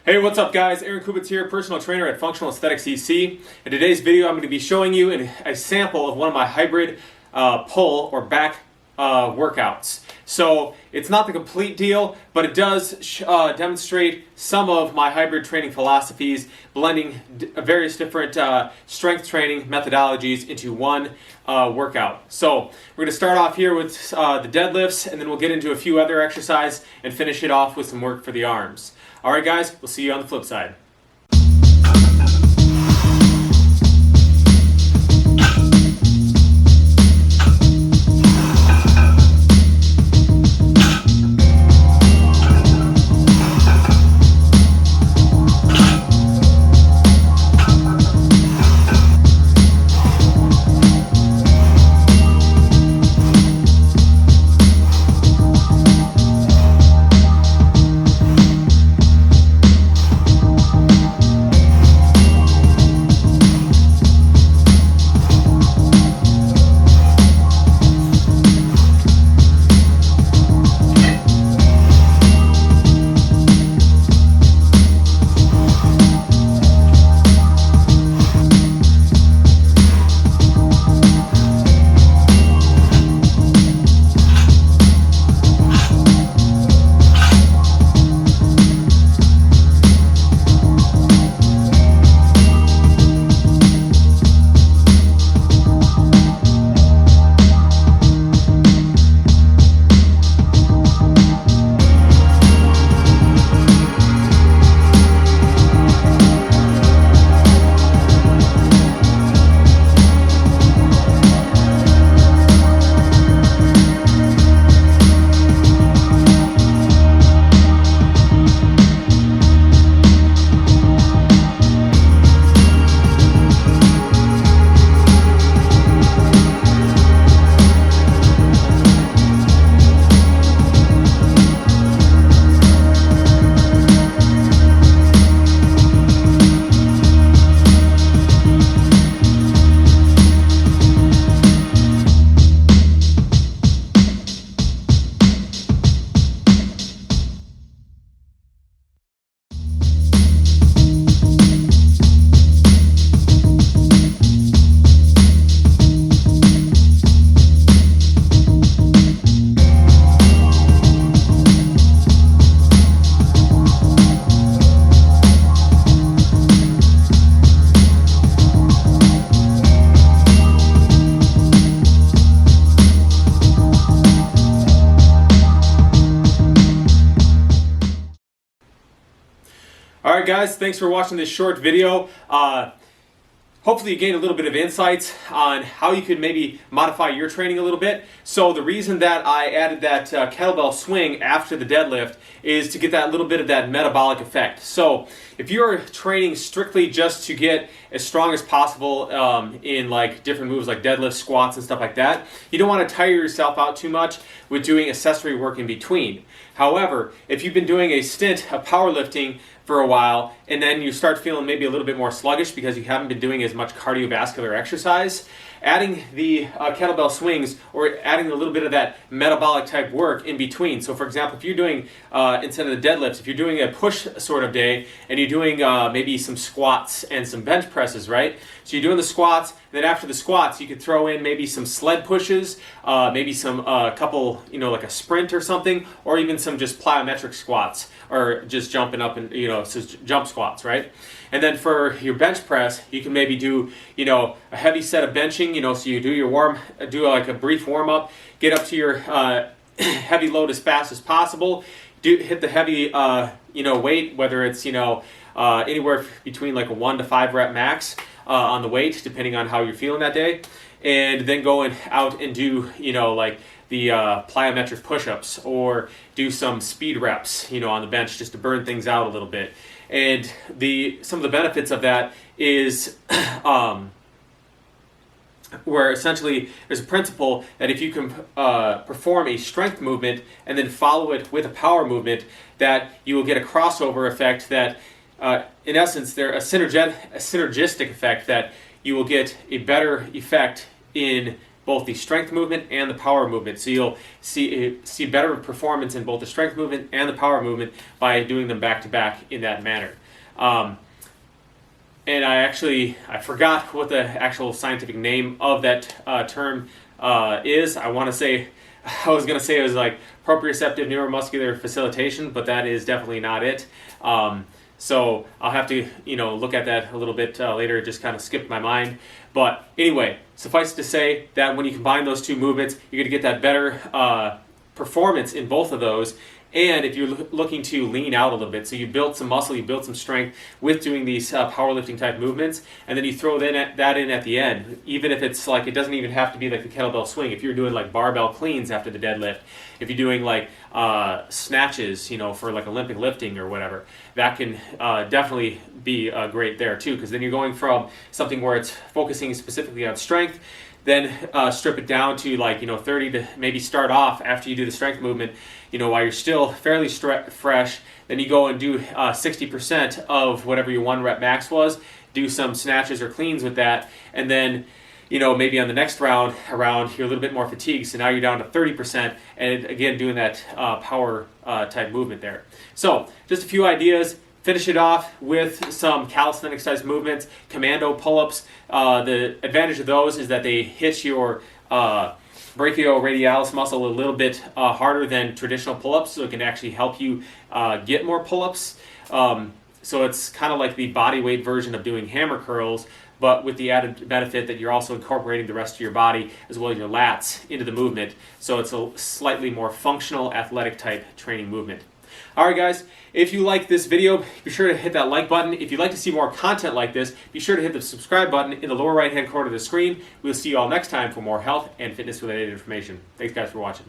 Hey, what's up guys? Aaron Kubitz here, personal trainer at Functional Aesthetics EC. In today's video, I'm going to be showing you a sample of one of my hybrid pull or back workouts. So it's not the complete deal, but it does demonstrate some of my hybrid training philosophies, blending various different strength training methodologies into one workout. So we're going to start off here with the deadlifts, and then we'll get into a few other exercises and finish it off with some work for the arms. All right, guys, we'll see you on the flip side. Alright guys, thanks for watching this short video. Hopefully you gained a little bit of insights on how you could maybe modify your training a little bit. So the reason that I added that kettlebell swing after the deadlift is to get that little bit of that metabolic effect. So if you're training strictly just to get as strong as possible in like different moves like deadlifts, squats, and stuff like that, you don't want to tire yourself out too much with doing accessory work in between. However, if you've been doing a stint of powerlifting for a while and then you start feeling maybe a little bit more sluggish because you haven't been doing as much cardiovascular exercise, adding the kettlebell swings or adding a little bit of that metabolic type work in between. So for example, if you're doing, instead of the deadlifts, if you're doing a push sort of day and you're doing maybe some squats and some bench presses, right? So you're doing the squats, and then after the squats, you could throw in maybe some sled pushes, maybe some couple, like a sprint or something, or even some just plyometric squats, or just jumping up and, so jump squats, right? And then for your bench press, you can maybe do, a heavy set of benching, so you do like a brief warm up, get up to your heavy load as fast as possible, hit the heavy, weight, whether it's, anywhere between like a 1 to 5 rep max on the weight, depending on how you're feeling that day, and then go out and do, like the plyometric push-ups, or do some speed reps, on the bench, just to burn things out a little bit. And some of the benefits of that is where essentially there's a principle that if you can perform a strength movement and then follow it with a power movement, that you will get a crossover effect that, in essence, they're a synergistic effect that you will get a better effect in both the strength movement and the power movement. So you'll see better performance in both the strength movement and the power movement by doing them back to back in that manner. And I forgot what the actual scientific name of that term is. I was going to say it was like proprioceptive neuromuscular facilitation, but that is definitely not it. So I'll have to, look at that a little bit later. It just kind of skipped my mind. But anyway, suffice to say that when you combine those two movements, you're going to get that better performance in both of those. And if you're looking to lean out a little bit, so you built some muscle, you built some strength with doing these powerlifting type movements, and then you throw that in at the end, even if it's like, it doesn't even have to be like the kettlebell swing. If you're doing like barbell cleans after the deadlift, if you're doing like snatches, for like Olympic lifting or whatever, that can definitely be great there too, because then you're going from something where it's focusing specifically on strength, then strip it down to like 30 to maybe start off after you do the strength movement, while you're still fairly fresh. Then you go and do 60% of whatever your 1 rep max was, do some snatches or cleans with that, and then maybe on the next round around you're a little bit more fatigued, so now you're down to 30%, and again doing that power type movement there. So just a few ideas. Finish it off with some calisthenic size movements, commando pull-ups. The advantage of those is that they hit your brachioradialis muscle a little bit harder than traditional pull-ups, so it can actually help you get more pull-ups. So it's kind of like the body weight version of doing hammer curls, but with the added benefit that you're also incorporating the rest of your body as well as your lats into the movement. So it's a slightly more functional athletic type training movement. Alright guys, if you like this video, be sure to hit that like button. If you'd like to see more content like this, be sure to hit the subscribe button in the lower right hand corner of the screen. We'll see you all next time for more health and fitness related information. Thanks guys for watching.